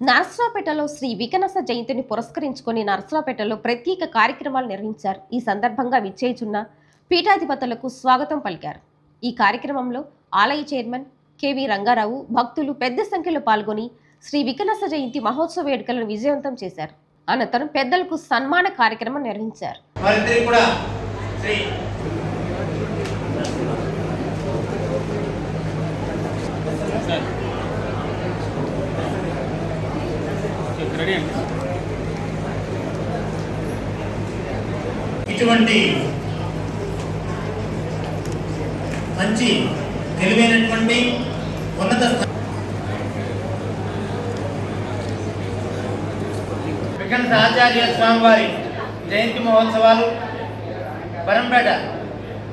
నరసరావుపేటలో శ్రీ వికనస జయంతిని పురస్కరించుకొని నరసరావుపేటలో ప్రత్యేక కార్యక్రమాలు నిర్వహించారు. ఈ సందర్భంగా విచ్చేయుచున్న పీఠాధిపతులకు స్వాగతం పలికారు. ఈ కార్యక్రమంలో ఆలయ చైర్మన్ కెవి రంగారావు, భక్తులు పెద్ద సంఖ్యలో పాల్గొని శ్రీ వికనస జయంతి మహోత్సవ వేడుకలను విజయవంతం చేశారు. అనంతరం పెద్దలకు సన్మాన కార్యక్రమం నిర్వహించారు. ఇటువంటి మంచి తెలివైనటువంటి ఉన్నత వికనస ఆచార్య స్వామివారి జయంతి మహోత్సవాలు బరంపేట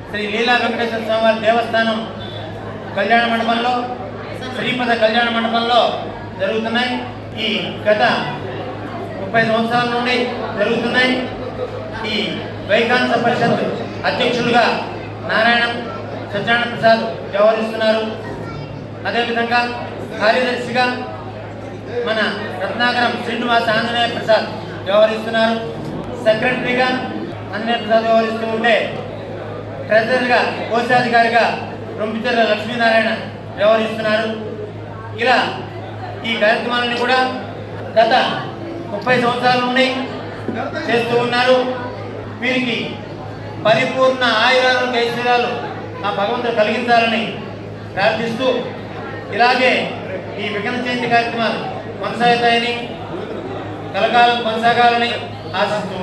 శ్రీ లీలా వెంకటేశ్వర స్వామివారి దేవస్థానం కళ్యాణ మండపంలో, శ్రీపద కళ్యాణ మండపంలో జరుగుతున్నాయి. ఈ గత 30 సంవత్సరాల నుండి జరుగుతున్నాయి. ఈ వైకాంస పరిషత్ అధ్యక్షులుగా నారాయణం సత్యనారాయణ ప్రసాద్ వ్యవహరిస్తున్నారు. అదేవిధంగా కార్యదర్శిగా మన రత్నాకరం శ్రీనివాస ఆంజనేయ ప్రసాద్ వ్యవహరిస్తున్నారు. సెక్రటరీగా ఆంజనేయ ప్రసాద్ వ్యవహరిస్తూ ఉంటే ట్రెజరర్గా కోశాధికారిగా రొంపిచెర్ల లక్ష్మీనారాయణ వ్యవహరిస్తున్నారు. ఇలా ఈ కార్యక్రమాలని కూడా గత 30 సంవత్సరాల నుండి చేస్తూ ఉన్నారు. వీరికి పరిపూర్ణ ఆయురారోగ్య ఐశ్వర్యాలు ఆ భగవంతుడు కలిగించాలని ప్రార్థిస్తూ, ఇలాగే ఈ వికనస జయంతి కార్యక్రమాలు కొనసాగుతాయని, కలకాలం కొనసాగాలని ఆశిస్తూ